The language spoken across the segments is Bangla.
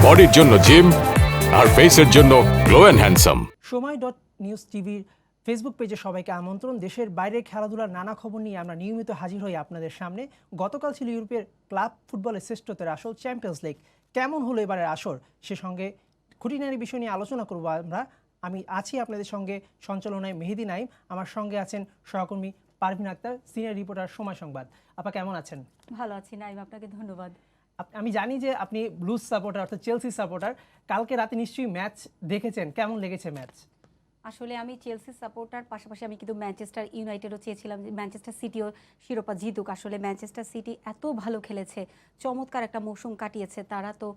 বডির জন্য জিম, আর ফেসের জন্য গ্লো অ্যান্ড হ্যান্ডসাম। সময়.নিউজ টিভির ফেসবুক পেজে সবাইকে আমন্ত্রণ। দেশের বাইরের খেলাধুলার নানা খবর নিয়ে আমরা নিয়মিত হাজির হই আপনাদের সামনে। গতকাল ছিল ইউরোপের ক্লাব ফুটবলের শ্রেষ্ঠত্বের আসর চ্যাম্পিয়ন্স লিগ। কেমন হলো এবারের আসর, সে সঙ্গে খুঁটিনাটি বিষয় নিয়ে আলোচনা করব আমরা। আমি আছি আপনাদের সঙ্গে সঞ্চালনায় মেহেদি নাইম, আমার সঙ্গে আছেন সহকর্মী পারভিন আক্তার, সিনিয়র রিপোর্টার সময় সংবাদ। আপা কেমন আছেন? ভালো আছি নাইম, আপনাকে ধন্যবাদ। আমি জানি যে আপনি ব্লুজ সাপোর্টার অর্থাৎ চেলসি সাপোর্টার। কালকে রাতে নিশ্চয়ই ম্যাচ দেখেছেন, কেমন লেগেছে ম্যাচ? আসলে আমি চেলসি সাপোর্টার, পাশাপাশি আমি কিন্তু ম্যানচেস্টার ইউনাইটেডও চেয়েছিলাম যে ম্যানচেস্টার সিটিও শিরোপা জিতুক। আসলে ম্যানচেস্টার সিটি এত ভালো খেলেছে, চমৎকার একটা মৌসুম কাটিয়েছে তারা। তো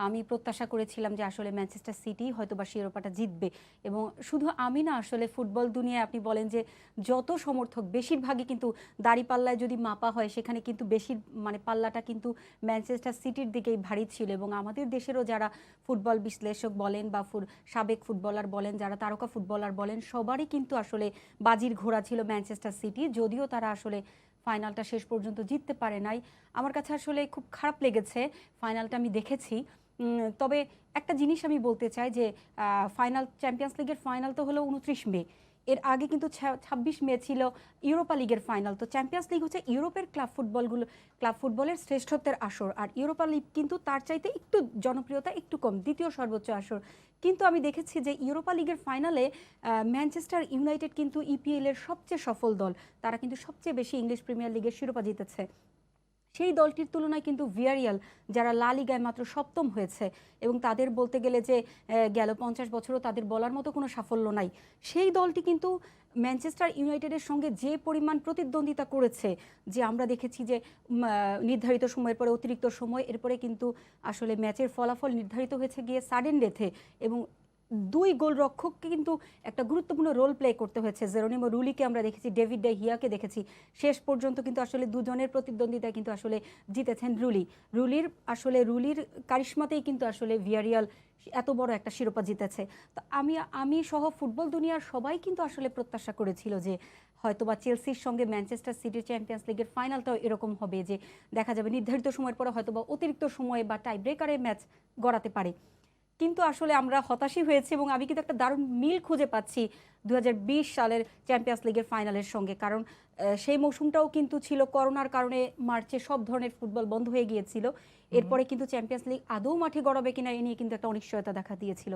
আমি প্রত্যাশা করেছিলাম যে আসলে ম্যানচেস্টার সিটি হয়তো বা শিরোপাটা জিতবে। এবং শুধু আমি না, আসলে ফুটবল দুনিয়ায় আপনি বলেন যে যত সমর্থক বেশিরভাগই কিন্তু দাড়িপাল্লায় যদি মাপা হয় সেখানে কিন্তু পাল্লাটা কিন্তু ম্যানচেস্টার সিটির দিকেই ভারী ছিল। এবং আমাদের দেশেরও যারা ফুটবল বিশ্লেষক বলেন বা সাবেক ফুটবলার বলেন, যারা তারকা ফুটবলার বলেন, সবারই কিন্তু আসলে বাজির ঘোড়া ছিল ম্যানচেস্টার সিটি। যদিও তারা আসলে ফাইনালটা শেষ পর্যন্ত জিততে পারে নাই। আমার কাছে আসলে খুব খারাপ লেগেছে, ফাইনালটা আমি দেখেছি। তবে একটা জিনিস আমি বলতে চাই যে ফাইনাল, চ্যাম্পিয়ন্স লিগের ফাইনাল তো হলো 29 মে, এর আগে কিন্তু 26 মে ছিল ইউরোপা লিগের ফাইনাল। তো চ্যাম্পিয়ন্স লিগ হচ্ছে ইউরোপের ক্লাব ফুটবলের শ্রেষ্ঠত্বের আসর, আর ইউরোপা লিগ কিন্তু তার চাইতে একটু জনপ্রিয়তা একটু কম, দ্বিতীয় সর্বোচ্চ আসর। কিন্তু আমি দেখেছি যে ইউরোপা লিগের ফাইনালে ম্যানচেস্টার ইউনাইটেড কিন্তু ইপিএল এর সবচেয়ে সফল দল, তারা কিন্তু সবচেয়ে বেশি ইংলিশ প্রিমিয়ার লিগের শিরোপা জিতেছে। সেই দলটির তুলনায় কিন্তু ভিয়ারিয়াল, যারা লা লিগায় মাত্র সপ্তম হয়েছে, এবং তাদের বলতে গেলে যে গেল 50 বছরও তাদের বলার মতো কোনো সাফল্য নাই, সেই দলটি কিন্তু ম্যানচেস্টার ইউনাইটেডের সঙ্গে যে পরিমাণ প্রতিদ্বন্দ্বিতা করেছে, যে আমরা দেখেছি যে নির্ধারিত সময়ের পরে অতিরিক্ত সময়, এরপরে কিন্তু আসলে ম্যাচের ফলাফল নির্ধারিত হয়েছে গিয়ে সাডেন ডেথে, এবং দুই গোলরক্ষককে কিন্তু একটা গুরুত্বপূর্ণ রোল প্লে করতে হয়েছে। জেরোনিমো রুলিকে আমরা দেখেছি, ডেভিড ডে হিয়াকে দেখেছি, শেষ পর্যন্ত কিন্তু আসলে দুজনের প্রতিদ্বন্দ্বিতায় কিন্তু আসলে জিতেছেন রুলির কারিশমাতেই কিন্তু আসলে ভিয়ারিয়াল এত বড় একটা শিরোপা জিতেছে। তো আমি সহ ফুটবল দুনিয়ার সবাই কিন্তু আসলে প্রত্যাশা করেছিল যে হয়তোবা চেলসির সঙ্গে ম্যানচেস্টার সিটির চ্যাম্পিয়ন্স লিগের ফাইনালটাও এরকম হবে, যে দেখা যাবে নির্ধারিত সময়ের পরে হয়তোবা অতিরিক্ত সময়ে বা টাই ব্রেকারে ম্যাচ গড়াতে পারে। কিন্তু আসলে আমরা হতাশই হয়েছি, এবং আমি কিন্তু একটা দারুণ মিল খুঁজে পাচ্ছি 2020 সালের চ্যাম্পিয়ন্স লিগের ফাইনালের সঙ্গে। কারণ সেই মৌসুমটাও কিন্তু ছিল করোনার কারণে, মার্চে সব ধরনের ফুটবল বন্ধ হয়ে গিয়েছিল। এরপরে কিন্তু চ্যাম্পিয়ন্স লিগ আদৌ মাঠে গড়াবে কিনা এ নিয়ে কিন্তু একটা অনিশ্চয়তা দেখা দিয়েছিল।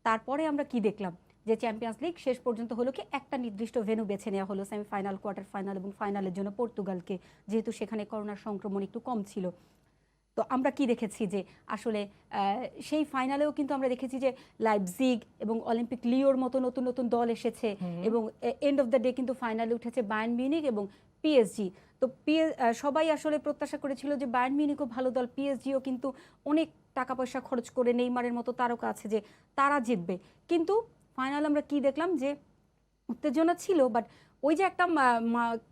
তারপরে আমরা কি দেখলাম, যে চ্যাম্পিয়ন্স লিগ শেষ পর্যন্ত হলো কি একটা নির্দিষ্ট ভেন্যু বেছে নেওয়া হলো, সেমিফাইনাল, কোয়ার্টার ফাইনাল এবং ফাইনালের জন্য পর্তুগালকে, যেহেতু সেখানে করোনার সংক্রমণ একটু কম ছিল। তো আমরা কি দেখেছি যে আসলে সেই ফাইনালেও কিন্তু আমরা দেখেছি যে লাইপজিগ এবং অলিম্পিক লিওর মতো নতুন নতুন দল এসেছে, এবং এন্ড অফ দ্য ডে কিন্তু ফাইনালে উঠেছে বায়ার্ন মিউনিখ এবং পিএসজি। তো সবাই আসলে প্রত্যাশা করেছিল যে বায়ার্ন মিউনিখও ভালো দল, পিএসজিও কিন্তু অনেক টাকা পয়সা খরচ করে নেইমারের মতো তারকা আছে যে তারা জিতবে। কিন্তু ফাইনাল আমরা কি দেখলাম, যে উত্তেজনা ছিল, বাট ওই যে একটা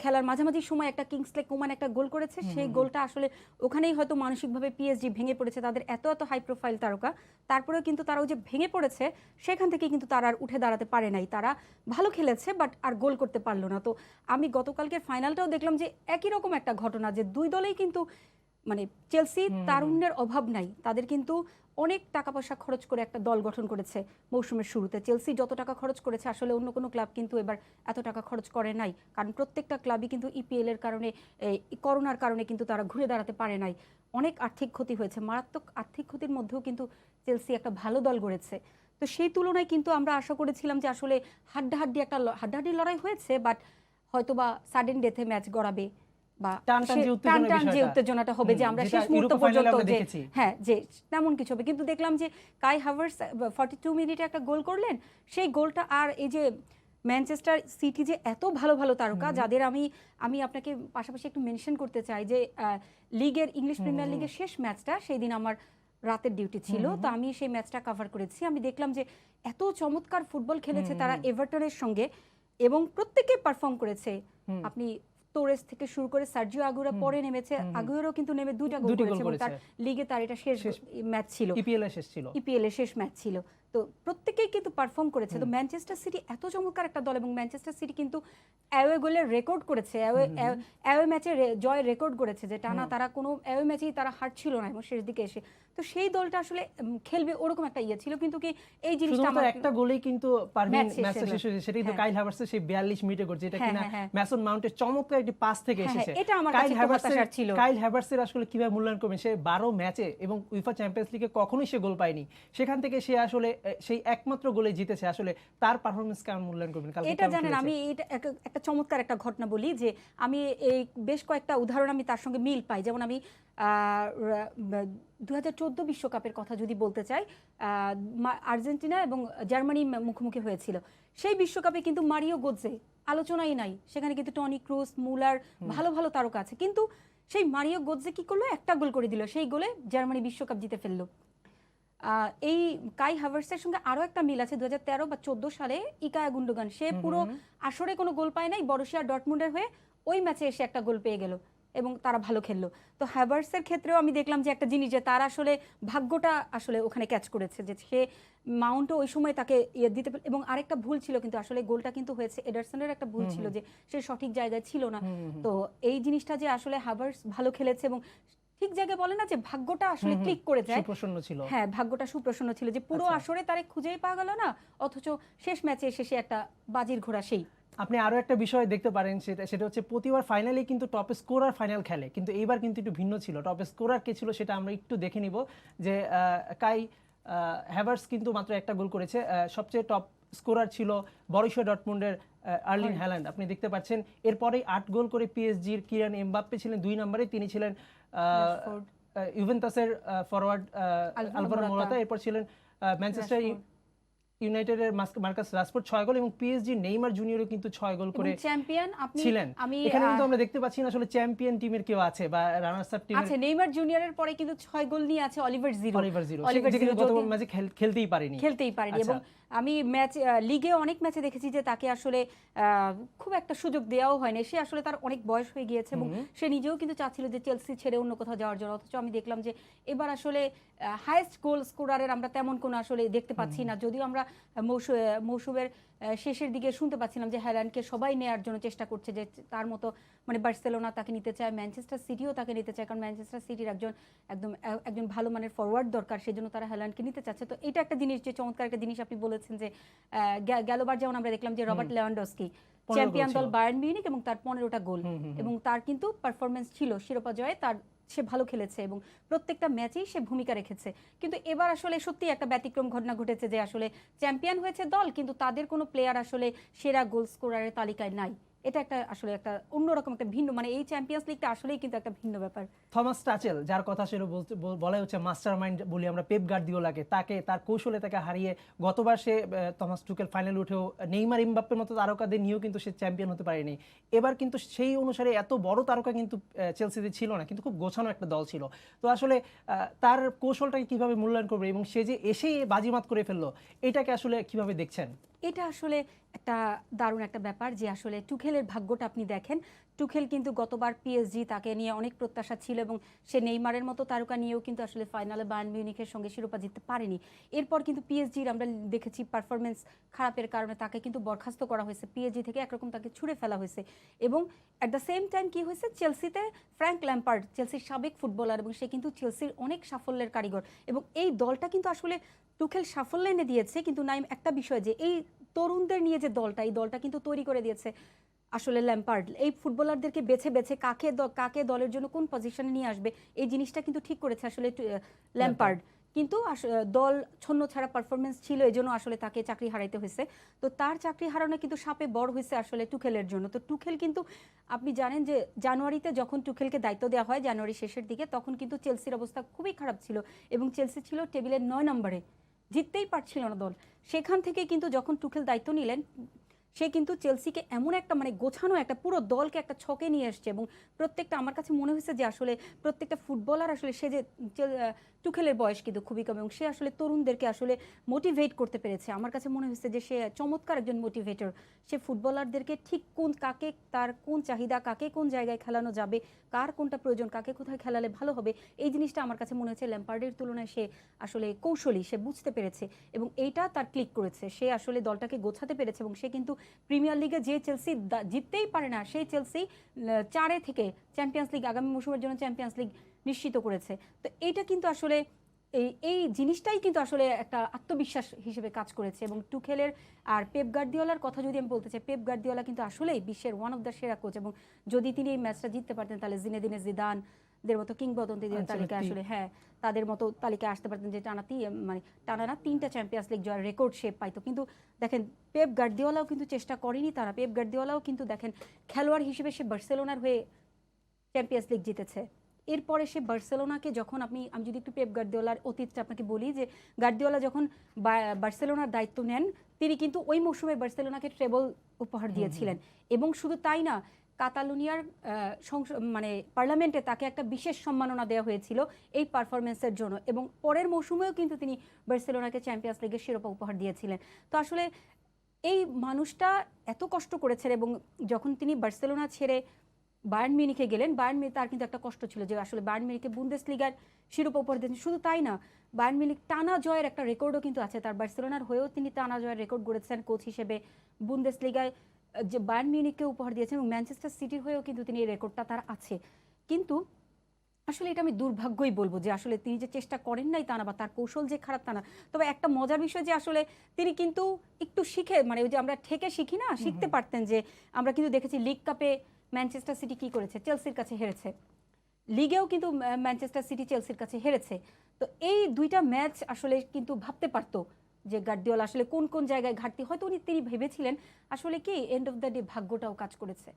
খেলার মাঝামাঝি সময় একটা কিংসলে কোমান একটা গোল করেছে, সেই গোলটা আসলে ওখানেই হয়তো মানসিকভাবে পিএসজি ভেঙে পড়েছে। তাদের এত হাই প্রোফাইল তারকা, তারপরেও কিন্তু তারা ওই যে ভেঙে পড়েছে, সেখান থেকে কিন্তু তারা আর উঠে দাঁড়াতে পারে নাই। তারা ভালো খেলেছে, বাট আর গোল করতে পারলো না। তো আমি গতকালকের ফাইনালটাও দেখলাম যে একই রকম একটা ঘটনা, যে দুই দলেই কিন্তু চেলসি তারুণ্যের অভাব নাই, তাদের কিন্তু অনেক টাকা পয়সা খরচ করে একটা দল গঠন করেছে মৌসুমের শুরুতে। চেলসি যত টাকা খরচ করেছে, আসলে অন্য কোনো ক্লাব কিন্তু এবার এত টাকা খরচ করে নাই, কারণ প্রত্যেকটা ক্লাবই কিন্তু ইপিএল এর কারণে, করোনার কারণে কিন্তু তারা ঘুরে দাঁড়াতে পারে নাই। অনেক আর্থিক ক্ষতি হয়েছে, মারাত্মক আর্থিক ক্ষতির মধ্যেও কিন্তু চেলসি একটা ভালো দল গড়েছে। তো সেই তুলনায় কিন্তু আমরা আশা করেছিলাম যে আসলে হাড্ডাহাড্ডি লড়াই হয়েছে, বাট হয়তোবা সাডেন ডেথে ম্যাচ গড়াবে, বা টান যে উত্তেজনাটা হবে, যে আমরা শেষ মুহূর্ত পর্যন্ত যে তেমন কিছু হবে। কিন্তু দেখলাম যে কাই হাভার্টস 42 মিনিটে একটা গোল করলেন, সেই গোলটা, আর এই যে ম্যানচেস্টার সিটি যে এত ভালো ভালো তারকা, যাদের আমি আপনাকে পাশাপাশি একটু মেনশন করতে চাই যে লিগের, ইংলিশ প্রিমিয়ার লিগের শেষ ম্যাচটা, সেই দিন আমার রাতের ডিউটি ছিল, তো আমি সেই ম্যাচটা কভার করেছি। আমি দেখলাম যে এত চমৎকার ফুটবল খেলেছে তারা এভারটনের সঙ্গে, এবং প্রত্যেকে পারফর্ম করেছে। আপনি তোরেস থেকে শুরু করে সার্জিও আগুয়েরো পরে নেমেছে, আগুয়েরো কিন্তু নেমে দুইটা গোল করেছে, এবং তার লিগে তার এটা শেষ ম্যাচ ছিল, ইপিএল এর শেষ ম্যাচ ছিল। তো প্রত্যেকেই কিন্তু পারফর্ম করেছে। তো ম্যানচেস্টার সিটি এত চমৎকার একটা দল এবং ম্যানচেস্টার সিটি কিন্তু অ্যাওয়ে গোলের রেকর্ড করেছে, অ্যাওয়ে ম্যাচে জয় রেকর্ড করেছে, যে টানা তারা কোনো অ্যাওয়ে ম্যাচেই তারা হারছিল না এবং শেষ দিকে এসে তো সেই দলটা আসলে খেলবে ওরকম একটা ইয়ে ছিল, কিন্তু কি এই জিনিসটা শুধুমাত্র আমার একটা গোলেই কিন্তু পারভিন ম্যাচ শেষ ম্যাচটা হলো। শেষ হয়েছে, সেটা কিন্তু হ্যাঁ। কাইল হ্যাভার্টসের সেই 42 মিনিটে করছে, যেটা হ্যাঁ, কিনা হ্যাঁ, হ্যাঁ। ম্যাসন মাউন্টের চমৎকার একটি পাস থেকে হ্যাঁ, এসেছে। এটা আমার কাছে একটু হতাশার ছিল। কাইল হ্যাভার্টসের আসলে কিভাবে মূল্যায়ন করবেন, সে 12 ম্যাচে এবং উইফা চ্যাম্পিয়ন্স লিগে কখনোই সে গোল পায়নি, সেখান থেকে সে আসলে সেই একমাত্র গোলে জিতেছে। আসলে তার পারফরম্যান্স কেমন মূল্যায়ন করবেন? কালকে এটা কেমন জানেন, খেলেছে? আমি এটা একটা চমৎকার একটা ঘটনা বলি, যে আমি এই বেশ কয়েকটা উদাহরণ আমি তার সঙ্গে মিল পাই। যেমন আমি 2014 বিশ্বকাপের কথা যদি বলতে চাই, আর্জেন্টিনা এবং জার্মানি মুখোমুখি হয়েছিল। সেই বিশ্বকাপে কিন্তু মারিও গোৎজে আলোচনাই নাই, সেখানে কিন্তু টনি ক্রুস, মুলার ভালো ভালো তারকা আছে, কিন্তু সেই মারিও গোৎজে কি করলো, একটা গোল করে দিল, সেই গোলে জার্মানি বিশ্বকাপ জিতে ফেললো। এই কাই হাভার্টসের সঙ্গে আরো একটা মিল আছে। 2013 বা 14 সালে ইকায়া গুন্ডোগান, সে পুরো আসরে কোনো গোল পায় নাই, বরুসিয়া ডর্টমুন্ডের হয়ে ওই ম্যাচে এসে একটা গোল পেয়ে গেল এবং তারা ভালো খেললো। তো হ্যাভার্টসের ক্ষেত্রেও আমি দেখলাম যে একটা জিনিস, যে তার আসলে ভাগ্যটা আসলে ওখানে ক্যাচ করেছে, যে সে মাউন্টও ওই সময় তাকে ইয়ে দিতে এবং আরেকটা ভুল ছিল, কিন্তু আসলে গোলটা কিন্তু হয়েছে এডারসনের একটা ভুল ছিল, যে সে সঠিক জায়গায় ছিল না। তো এই জিনিসটা যে আসলে হ্যাভার্টস ভালো খেলেছে এবং ঠিক জায়গায় বলে না যে ভাগ্যটা আসলে ক্লিক করে যায়, সুপ্রসন্ন ছিল। হ্যাঁ, ভাগ্যটা সুপ্রসন্ন ছিল, যে পুরো আসরে তারে খুঁজেই পাওয়া গেল না, অথচ শেষ ম্যাচে এসে সে একটা বাজির ঘোড়া। সেই আপনি আরো একটা বিষয় দেখতে পারেন, সেটা হচ্ছে প্রতিবার ফাইনালে কিন্তু টপ স্কোরার ফাইনাল খেলে, কিন্তু এইবার কিন্তু একটু ভিন্ন ছিল। টপ স্কোরার কে ছিল সেটা আমরা একটু দেখে নিব, যে কাই হ্যাভার্টস কিন্তু মাত্র একটা গোল করেছে। সবচেয়ে টপ স্কোরার ছিল বরুসিয়া ডর্টমুন্ডের আর্লিং হ্যালান্ড, আপনি দেখতে পাচ্ছেন। এরপরেই 8 গোল করে পিএসজির কিলিয়ান এমবাপ্পে ছিলেন 2 নম্বরে, তিনি ছিলেন ইউভেন্টাসের ফরওয়ার্ড আলভারো মোরাতা, এরপর ছিলেন ম্যানচেস্টার ইউনাইটেডের মার্কাস রাশফোর্ড 6 গোল, এবং পিএসজি নেইমার জুনিয়রও কিন্তু 6 গোল করে চ্যাম্পিয়ন আপনি ছিলেন। এখানে কিন্তু আমরা দেখতে পাচ্ছি না আসলে চ্যাম্পিয়ন টিমের কেউ আছে বা রানার্স আপ টিমের আছে। নেইমার জুনিয়রের পরে কিন্তু 6 গোল নিয়ে আছে অলিভার জিরু, যে কিন্তু গত ম্যাচে খেলতেই পারেনি। এবং আমি ম্যাচ লিগে অনেক ম্যাচে দেখেছি যে তাকে আসলে খুব একটা সুযোগ দেওয়াও হয়নি। সে আসলে তার অনেক বয়স হয়ে গিয়েছে এবং সে নিজেও কিন্তু চাচ্ছিল যে চেলসি ছেড়ে অন্য কোথাও যাওয়ার জন্য, অথচ আমি দেখলাম যে এবার আসলে হাইয়েস্ট গোল স্কোরারের আমরা তেমন কোনো আসলে দেখতে পাচ্ছি না। যদিও আমরা মৌসুমের শেষের দিকে শুনতে পাচ্ছিলাম যে হ্যালান্ডকে সবাই নেয়ার জন্য চেষ্টা করছে, যে তার মতো মানে বার্সেলোনা তাকে নিতে চায়, ম্যানচেস্টার সিটিও তাকে নিতে চায়, কারণ ম্যানচেস্টার সিটির একজন ভালো মানের ফরওয়ার্ড দরকার, সেজন্য তারা হ্যালান্ডকে নিতে চাচ্ছে। তো এটা একটা জিনিস, যে চমৎকার একটা জিনিস আপনি বলেছেন, যে গেলবার যেমন আমরা দেখলাম যে রবার্ট লেভানডস্কি চ্যাম্পিয়ন দল বায়ার্ন মিউনিখ এবং তার 15টা গোল, এবং তার কিন্তু পারফরমেন্স ছিল শিরোপা জয়ে, তার সে ভালো খেলেছে এবং প্রত্যেকটা ম্যাচেই সে ভূমিকা রেখেছে। কিন্তু এবার আসলে সত্যি একটা ব্যতিক্রম ঘটনা ঘটেছে, যে আসলে চ্যাম্পিয়ন হয়েছে দল, কিন্তু তাদের কোনো প্লেয়ার আসলে সেরা গোল স্কোরারের তালিকায় নাই। এটা একটা আসলে একটা অন্যরকম একটা ভিন্ন, মানে এই চ্যাম্পিয়ন্স লিগটা আসলেই কিন্তু একটা ভিন্ন ব্যাপার। থমাস টাচেল, যার কথা সেটা বলা হচ্ছে মাস্টার মাইন্ড বলি আমরা পেপ গার্দিওলাকে, তাকে তার কৌশলে তাকে হারিয়ে গতবার সে থমাস টুকেল ফাইনাল উঠেও নেইমার এমবাপ্পের মতো তারকাদের নিয়েও কিন্তু সে চ্যাম্পিয়ন হতে পারেনি। এবার কিন্তু সেই অনুসারে এত বড় তারকা কিন্তু চেলসিতে ছিল না, কিন্তু খুব গোছানো একটা দল ছিল। তো আসলে তার কৌশলটাকে কিভাবে মূল্যায়ন করবে, এবং সে যে এসেই বাজিমাত করে ফেললো, এটাকে আসলে কিভাবে দেখছেন? এটা আসলে একটা দারুণ একটা ব্যাপার, যে আসলে টুখেলের ভাগ্যটা আপনি দেখেন। টুখেল কিন্তু গতবার পিএসজি তাকে নিয়ে অনেক প্রত্যাশা ছিল এবং সে নেইমারের মতো তারকা নিয়েও কিন্তু আসলে ফাইনালে বায়ার্ন মিউনিখের সঙ্গে শিরোপা জিততে পারেনি। এরপর কিন্তু পিএসজির আমরা দেখেছি পারফরমেন্স খারাপের কারণে তাকে কিন্তু বরখাস্ত করা হয়েছে, পিএসজি থেকে একরকম তাকে ছুড়ে ফেলা হয়েছে। এবং অ্যাট দ্য সেম টাইম কি হয়েছে, চেলসিতে ফ্র্যাঙ্ক ল্যাম্পার্ড চেলসির সাবেক ফুটবলার, এবং সে কিন্তু চেলসির অনেক সাফল্যের কারিগর, এবং এই দলটা কিন্তু আসলে টুখেল সাফল্য এনে দিয়েছে। কিন্তু নাইম একটা বিষয়, যে এই তরুণদের নিয়ে যে দলটা, এই দলটা কিন্তু তৈরি করে দিয়েছে আসলে ল্যাম্পার্ড। এই ফুটবলারদেরকে বেছে বেছে কাকে দলের জন্য কোন পজিশনে নিয়ে আসবে, এই জিনিসটা কিন্তু ঠিক করেছে আসলে ল্যাম্পার্ড। কিন্তু দল ছন্ন ছাড়া পারফরমেন্স ছিল, এই জন্য আসলে তাকে চাকরি হারাইতে হয়েছে। তো তার চাকরি হারানো কিন্তু সাপে বড় হয়েছে আসলে টুখেলের জন্য। তো টুখেল কিন্তু আপনি জানেন যে জানুয়ারিতে যখন টুখেলকে দায়িত্ব দেওয়া হয়, জানুয়ারি শেষের দিকে, তখন কিন্তু চেলসির অবস্থা খুবই খারাপ ছিল এবং চেলসি ছিল টেবিলের 9 নম্বরে, জিততেই পারছিল না দল। সেখান থেকে কিন্তু যখন টুখেল দায়িত্ব নিলেন, সে কিন্তু চেলসিকে এমন একটা মানে গোছানো একটা পুরো দলকে একটা ছকে নিয়ে এসছে, এবং প্রত্যেকটা আমার কাছে মনে হয়েছে যে আসলে প্রত্যেকটা ফুটবলার আসলে সে যে টুখেলের বয়স কিন্তু খুবই কম এবং সে আসলে তরুণদেরকে আসলে মোটিভেট করতে পেরেছে। আমার কাছে মনে হচ্ছে যে সে চমৎকার একজন মোটিভেটর। সে ফুটবলারদেরকে ঠিক কাকে তার কোন চাহিদা, কাকে কোন জায়গায় খেলানো যাবে, কার কোনটা প্রয়োজন, কাকে কোথায় খেলালে ভালো হবে, এই জিনিসটা আমার কাছে মনে হচ্ছে ল্যাম্পার্ডের তুলনায় সে আসলে কৌশলী, সে বুঝতে পেরেছে এবং এইটা তার ক্লিক করেছে। সে আসলে দলটাকে গোছাতে পেরেছে এবং সে কিন্তু প্রিমিয়ার লিগে যে চেলসি জিততেই পারে না, সেই চেলসি 4 থেকে চ্যাম্পিয়ন্স লিগ, আগামী মৌসুমের জন্য চ্যাম্পিয়ন্স লিগ নিশ্চিত করেছে। তো এইটা কিন্তু আসলে এই জিনিসটাই কিন্তু আসলে একটা আত্মবিশ্বাস হিসেবে কাজ করেছে। এবং টুখেলের আর পেপ গার্দিওলার কথা যদি আমি বলতে চাই, পেপ গার্দিওলা কিন্তু আসলেই বিশ্বের ওয়ান অফ দ্য সেরা কোচ এবং যদি তিনি এই ম্যাচটা জিততে পারতেন তাহলে জিনেদিনে জিদানদের মতো কিংবদন্তিদের তালিকায় আসলে তাদের মতো তালিকায় আসতে পারতেন যে টানা না 3টা চ্যাম্পিয়ন্স লিগ জয়ের রেকর্ড সে পাইতো। কিন্তু দেখেন পেপ গার্দিওলাও কিন্তু চেষ্টা করেনি তারা। পেপ গার্দিওলাও কিন্তু দেখেন খেলোয়াড় হিসেবে সে বার্সেলোনার হয়ে চ্যাম্পিয়ন্স লিগ জিতেছে। এরপরে সে বার্সেলোনাকে যখন আমি যদি একটু পেপ গার্দিওলার অতীতটা আপনাকে বলি, যে গার্দিওলা যখন বার্সেলোনার দায়িত্ব নেন তিনি কিন্তু ওই মৌসুমে বার্সেলোনাকে ট্রেবল উপহার দিয়েছিলেন এবং শুধু তাই না, কাতালুনিয়ার পার্লামেন্টে তাকে একটা বিশেষ সম্মাননা দেওয়া হয়েছিল এই পারফরমেন্সের জন্য এবং পরের মৌসুমেও কিন্তু তিনি বার্সেলোনাকে চ্যাম্পিয়ন্স লিগের শিরোপা উপহার দিয়েছিলেন। তো আসলে এই মানুষটা এত কষ্ট করেছেন এবং যখন তিনি বার্সেলোনা ছেড়ে বায়ার্ন মিউনিখে গেলেন, বায়ার্ন মিউনিখ তার কিন্তু একটা কষ্ট ছিল যে আসলে বায়ার্ন মিউনিখে বুন্দেসলিগার শিরোপা উপহার দিয়েছেন। শুধু তাই না, বায়ার্ন মিউনিখ টানা জয়ের একটা রেকর্ডও কিন্তু আছে তার। বার্সেলোনার হয়েও তিনি টানা জয়ের রেকর্ড গড়েছেন কোচ হিসেবে। বুন্দেসলিগায় যে বায়ার্ন মিউনিখকে উপহার দিয়েছেন এবং ম্যানচেস্টার সিটির হয়েও কিন্তু তিনি এই রেকর্ডটা তার আছে। কিন্তু আসলে এটা আমি দুর্ভাগ্যই বলবো যে আসলে তিনি যে চেষ্টা করেন নাই তা না, বা তার কৌশল যে খারাপ তা না। তবে একটা মজার বিষয় যে আসলে তিনি কিন্তু একটু শিখে, ওই যে আমরা ঠেকে শিখি না, শিখতে পারতেন। যে আমরা কিন্তু দেখেছি লিগ কাপে ম্যানচেস্টার সিটি কি করেছে, চেলসির কাছে হেরেছে। লিগেও কিন্তু ম্যানচেস্টার সিটি চেলসির কাছে হেরেছে। তো এই দুইটা ম্যাচ আসলে কিন্তু ভাবতে পারতো যে গার্দিওলা আসলে কোন কোন জায়গায় ঘাটতি, হয়তো তিনি ভেবেছিলেন আসলে কি এন্ড অফ দ্য ডে ভাগ্যটাও কাজ করেছে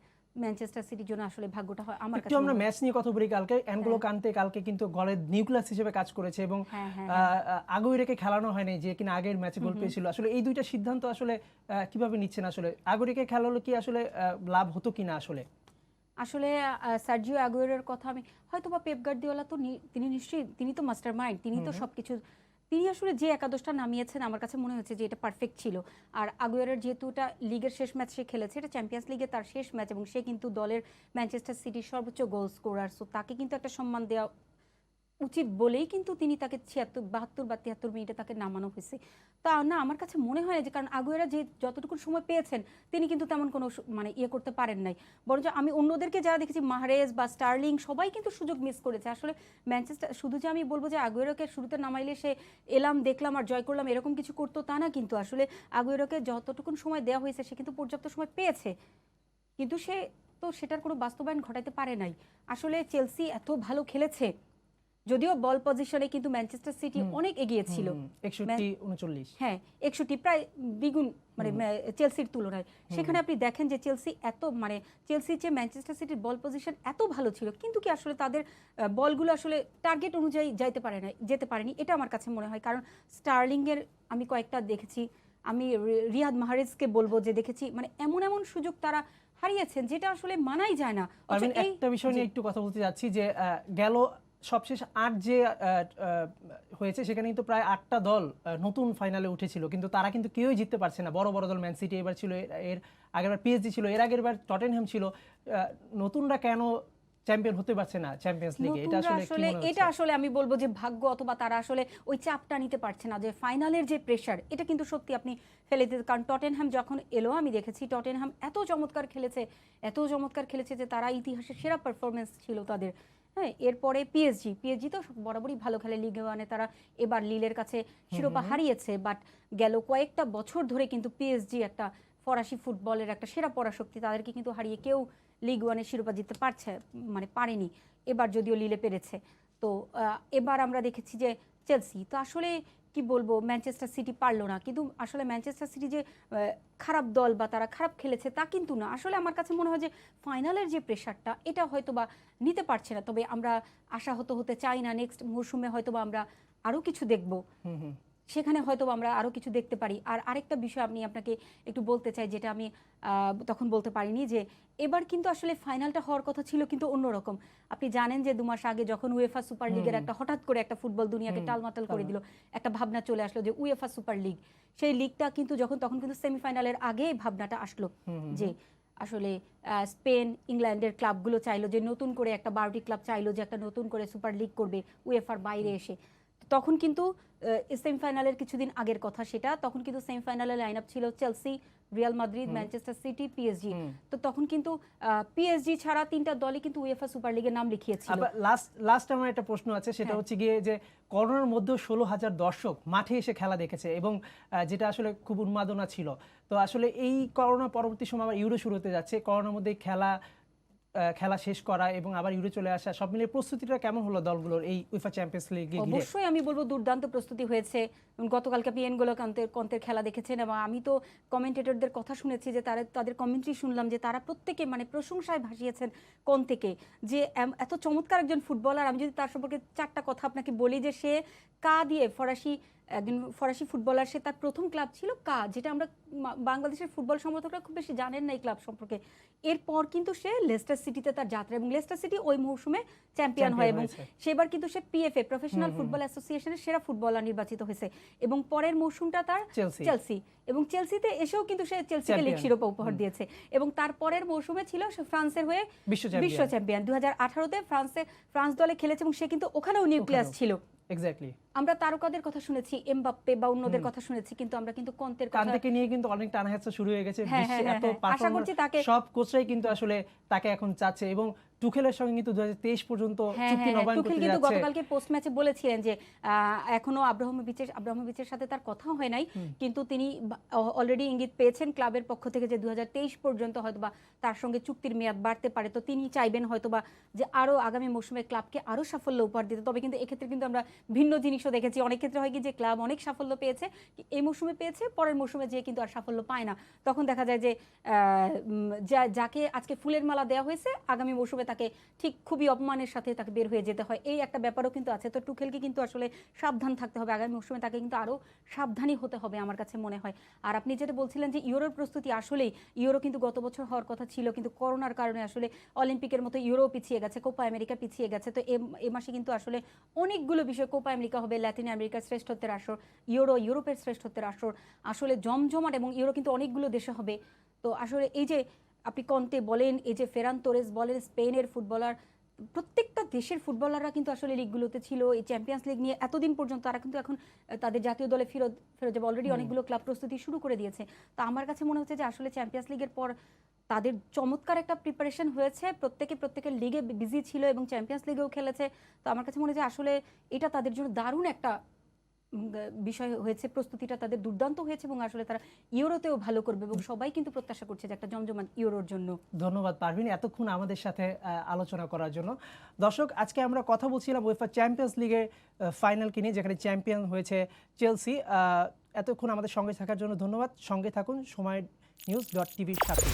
ম্যানচেস্টার সিটির জন্য। আসলে ভাগ্যটা হয় আমার কাছে। আমরা ম্যাচ নিয়ে কথা বলি। কালকে অ্যানগোলো কান্তে কালকে কিন্তু গলের নিউক্লিয়াস হিসেবে কাজ করেছে এবং আগুইরেকে খেলানো হয়নি যে কিনা আগের ম্যাচে গোল পেয়েছিল। আসলে এই দুইটা সিদ্ধান্ত আসলে কিভাবে নিচ্ছেন? আসলে আগুইরেকে খেলালো কি আসলে লাভ হতো কিনা? আসলে সার্জিও আগুয়েরোর কথা আমি হয়তোবা পেপ গার্দিওলা তো তিনি নিশ্চয়ই, তিনি তো মাস্টার মাইন্ড, তিনি তো সবকিছু, তিনি আসলে যে একাদশটা নামিয়েছেন আমার কাছে মনে হচ্ছে যে এটা পারফেক্ট ছিল। আর আগুয়েরোর যেহেতু এটা লিগের শেষ ম্যাচ সে খেলেছে, এটা চ্যাম্পিয়ন্স লিগে তার শেষ ম্যাচ এবং সে কিন্তু দলের ম্যানচেস্টার সিটির সর্বোচ্চ গোল স্কোরার, সো তাকে কিন্তু একটা সম্মান দেওয়া উচিত বলেই কিন্তু তিনি তাকে 72 বা 73 মিনিটে তাকে নামানো হয়েছে। তা না, আমার কাছে মনে হয় না যে, কারণ আগুয়েরা যে যতটুকু সময় পেয়েছেন তিনি কিন্তু তেমন কোনো ইয়ে করতে পারেন নাই। বরঞ্চ আমি অন্যদেরকে যারা দেখেছি, মাহরেজ বা স্টার্লিং সবাই কিন্তু সুযোগ মিস করেছে। আসলে ম্যানচেস্টার, শুধু যে আমি বলবো যে আগুয়েরোকে শুরুতে নামাইলে সে এলাম দেখলাম আর জয় করলাম এরকম কিছু করতো তা না, কিন্তু আসলে আগুয়েরোকে যতটুকু সময় দেওয়া হয়েছে সে কিন্তু পর্যাপ্ত সময় পেয়েছে, কিন্তু সে তো সেটার কোনো বাস্তবায়ন ঘটাতে পারে নাই। আসলে চেলসি এত ভালো খেলেছে, যদিও বল পজিশনে কিন্তু ম্যানচেস্টার সিটি অনেক এগিয়ে ছিল, 61-39। হ্যাঁ 61, প্রায় দ্বিগুণ চেলসির তুলনায়। সেখানে আপনি দেখেন যে চেলসি চেলসির যে ম্যানচেস্টার সিটির বল পজিশন এত ভালো ছিল, কিন্তু কি আসলে তাদের বলগুলো আসলে টার্গেট অনুযায়ী যেতে পারেনি, এটা আমার কাছে মনে হয়। কারণ স্টার্লিংয়ের আমি কয়েকটা দেখেছি, আমি রিয়াদ মাহরেজকে বলবো যে দেখেছি এমন সুযোগ তারা হারিয়েছেন যেটা আসলে মানাই যায় না। একটা বিষয় নিয়ে একটু কথা বলতে যাচ্ছি যে গেল সবশেষ 8 যে হয়েছে সেখানে কিন্তু প্রায় 8টা দল নতুন ফাইনালে উঠেছিল, কিন্তু তারা কিন্তু কেউই জিততে পারছে না। বড় বড় দল ম্যান সিটি এবার ছিল, এর আগেরবার পিএসজি ছিল, এর আগেরবার টটেনহ্যাম ছিল। নতুনরা কেন চ্যাম্পিয়ন হতে পারছে না চ্যাম্পিয়ন্স লিগে? এটা আসলে আমি বলবো যে ভাগ্য, অথবা তারা আসলে ওই চাপটা নিতে পারছে না যে ফাইনালের যে প্রেশার, এটা কিন্তু সত্যি আপনি ফেলে দিতে। কারণ টটেনহ্যাম যখন এলো, আমি দেখেছি টটেনহ্যাম এত চমৎকার খেলেছে যে তারা ইতিহাসের সেরা পারফরমেন্স ছিল তাদের। হ্যাঁ, এরপরে পিএসজি তো বরাবরই ভালো খেলে লিগে ওয়ানে, তারা এবার লিলের কাছে শিরোপা হারিয়েছে, বাট গেল কয়েকটা বছর ধরে কিন্তু পিএসজি একটা ফরাসি ফুটবলের একটা সেরা পরাশক্তি, তাদেরকে কিন্তু হারিয়ে কেউ লিগ ওয়ানের শিরোপা জিততে পারেনি। এবার যদিও লিলে পেরেছে। তো এবার আমরা দেখেছি যে চেলসি, তো আসলে কি বলবো, ম্যানচেস্টার সিটি পারলো না। কিন্তু আসলে ম্যানচেস্টার সিটি যে খারাপ দল বা তারা খারাপ খেলেছে তা কিন্তু না। আসলে আমার কাছে মনে হয় যে ফাইনালের যে প্রেশারটা, এটা হয়তো বা নিতে পারছে না। তবে আমরা আশাহত হতে চাই না, নেক্সট মৌসুমে হয়তো বা আমরা আরও কিছু দেখবো। সেখানে হয়তো আমরা আরও কিছু দেখতে পারি। আর আরেকটা বিষয় আমি আপনাকে একটু বলতে চাই, যেটা আমি তখন বলতে পারিনি, যে এবার কিন্তু আসলে ফাইনালটা হওয়ার কথা ছিল কিন্তু অন্যরকম। আপনি জানেন যে 2 মাস আগে যখন উয়েফা সুপার লিগের একটা হঠাৎ করে একটা ফুটবল দুনিয়াকে টালমাটাল করে দিল, একটা ভাবনা চলে আসলো যে উয়েফা সুপার লিগ, সেই লিগটা কিন্তু তখন কিন্তু সেমিফাইনালের আগে ভাবনাটা আসলো যে আসলে স্পেন ইংল্যান্ডের ক্লাবগুলো চাইলো যে নতুন করে একটা 12টি ক্লাব চাইলো যে একটা নতুন করে সুপার লিগ করবে উয়েফার বাইরে এসে। তখন কিন্তু সেমিফাইনালের কিছুদিন আগের কথা সেটা, তখন কিন্তু সেমিফাইনালের লাইন আপ ছিল Chelsea, Real Madrid, Manchester city, PSG. তো তখন কিন্তু পিএসজি ছাড়া 3টা দলই কিন্তু উয়েফা সুপার লিগের নাম লিখিয়েছিল। লাস্ট আমার একটা প্রশ্ন আছে, সেটা হচ্ছে গিয়ে যে করোনার মধ্যে 16,000 দর্শক মাঠে এসে খেলা দেখেছে এবং যেটা আসলে খুব উন্মাদনা ছিল। তো আসলে এই করোনা পরবর্তী সময় আবার ইউরো শুরু হতে যাচ্ছে, করোনার মধ্যে খেলা শেষ করা এবং আবার ইউরো চলে আসা, সব মিলিয়ে প্রস্তুতিটা কেমন হলো দলগুলোর এই উয়েফা চ্যাম্পিয়ন্স লিগে? অবশ্যই আমি বলবো দুর্দান্ত প্রস্তুতি হয়েছে। গতকালকে আপনি এনগোলো কান্তের খেলা দেখেছেন এবং আমি তো কমেন্টেটরদের কথা শুনেছি যে তাদের কমেন্ট্রি শুনলাম যে তারা প্রত্যেকে মানে প্রশংসায় ভাসিয়েছেন কন্তেকে, যে এত চমৎকার একজন ফুটবলার। আমি যদি তার সম্পর্কে 4টা কথা আপনাকে বলি, যে সে দিয়ে একজন ফরাসি ফুটবলার, সে তার প্রথম ক্লাব ছিল যেটা আমরা বাংলাদেশের ফুটবল সমর্থকরা খুব বেশি জানেন না এই ক্লাব সম্পর্কে। এরপর কিন্তু সে লেস্টার সিটিতে তার যাত্রা, এবং লেস্টার সিটি ওই মৌসুমে চ্যাম্পিয়ন হয় এবং সেবার কিন্তু সে পিএফএ প্রফেশনাল ফুটবল অ্যাসোসিয়েশনের সেরা ফুটবলার নির্বাচিত হয়েছে। এবং পরের মৌসুমটা তার চেলসি, এবং চেলসিতে এসেও কিন্তু সে চেলসিকে লিগ শিরোপা উপহার দিয়েছে। এবং তারপরের মৌসুমে ছিল সে ফ্রান্সের হয়ে বিশ্ব চ্যাম্পিয়ন। 2018-তে ফ্রান্স দলে খেলেছে এবং সে কিন্তু ওখানেও নিউক্লিয়াস ছিল। এক্স্যাক্টলি। আমরা তারকাদের কথা শুনেছি, এমবাপ্পে বা অন্যদের কথা শুনেছি, কিন্তু আমরা কিন্তু কন্তের কথা নিয়ে কিন্তু অনেক টানাহেঁচড়া শুরু হয়ে গেছে। এত আশা করছি তাকে সব কোচরাই কিন্তু আসলে তাকে এখন চাচ্ছে, এবং টুখেলের সঙ্গে কিন্তু 2023 পর্যন্ত চুক্তি নবায়ন করতে যাচ্ছে। কিন্তু গতকালকে পোস্ট ম্যাচে বলেছিলেন যে এখনো আব্রামোভিচের সাথে তার কথা হয় নাই, কিন্তু তিনি অলরেডি ইঙ্গিত পেয়েছেন ক্লাবের পক্ষ থেকে যে 2023 পর্যন্ত হয়তোবা তার সঙ্গে চুক্তির মেয়াদ বাড়তে পারে। তো তিনি চাইবেন হয়তোবা যে আরো আগামী মৌসুমে ক্লাবকে আরো সাফল্য উপহার দিতে। তবে কিন্তু এক্ষেত্রে কিন্তু আমরা ভিন্ন জিনিসও দেখেছি। অনেক ক্ষেত্রে হয় কি যে ক্লাব অনেক সাফল্য পেয়েছে, এই মৌসুমে পেয়েছে, পরের মৌসুমে যেয়ে কিন্তু আর সাফল্য পায় না। তখন দেখা যায় যে যাকে আজকে ফুলের মালা দেওয়া হয়েছে, আগামী মৌসুমে তাকে ঠিক খুবই অপমানের সাথে তাকে বের হয়ে যেতে হয়। এই একটা ব্যাপারও কিন্তু আছে। তো টুখেলকে কিন্তু আসলে সাবধান থাকতে হবে, আগামী মৌসুমে তাকে কিন্তু আরো সাবধানী হতে হবে আমার কাছে মনে হয়। আর আপনি যেটা বলছিলেন যে ইউরোর প্রস্তুতি, আসলেই ইউরো কিন্তু গত বছর হওয়ার কথা ছিল, কিন্তু করোনার কারণে আসলে অলিম্পিকের মতো ইউরো পিছিয়ে গেছে, কোপা আমেরিকা পিছিয়ে গেছে। তো এ মাসে কিন্তু আসলে অনেকগুলো বিষয়, কোপা আমেরিকা হবে, ল্যাটিন আমেরিকার শ্রেষ্ঠত্বের আসর, ইউরোপের শ্রেষ্ঠত্বের আসর, আসলে জমজমাট, এবং ইউরো কিন্তু অনেকগুলো দেশে হবে। তো আসলে এই যে আপনি কন্তে বলেন, এই যে ফেরান তোরেস বলেন, স্পেনের ফুটবলার, প্রত্যেকটা দেশের ফুটবলাররা কিন্তু আসলে লিগগুলোতে ছিল। এই চ্যাম্পিয়ন্স লিগ নিয়ে এতদিন পর্যন্ত তারা কিন্তু এখন তাদের জাতীয় দলে ফেরত যাবে। অলরেডি অনেকগুলো ক্লাব প্রস্তুতি শুরু করে দিয়েছে। তো আমার কাছে মনে হচ্ছে যে আসলে চ্যাম্পিয়ন্স লিগের পর তাদের চমৎকার একটা প্রিপারেশন হয়েছে, প্রত্যেকের লিগে বিজি ছিল এবং চ্যাম্পিয়ন্স লিগেও খেলেছে। তো আমার কাছে মনে হয় যে আসলে এটা তাদের জন্য দারুণ একটা বিষয় হয়েছে, প্রস্তুতিটা তাদের দুর্দান্ত হয়েছে এবং আসলে তারা ইউরোতেও ভালো করবে এবং সবাই কিন্তু প্রত্যাশা করছে যে একটা জমজমাট ইউরোর জন্য। ধন্যবাদ পারভিন এতক্ষণ আমাদের সাথে আলোচনা করার জন্য। দর্শক, আজকে আমরা কথা বলছিলাম উয়েফা চ্যাম্পিয়ন্স লিগের ফাইনালকে নিয়ে, যেখানে চ্যাম্পিয়ন হয়েছে চেলসি। এতক্ষণ আমাদের সঙ্গে থাকার জন্য ধন্যবাদ। সঙ্গে থাকুন সময় নিউজ.টিভির সাথে।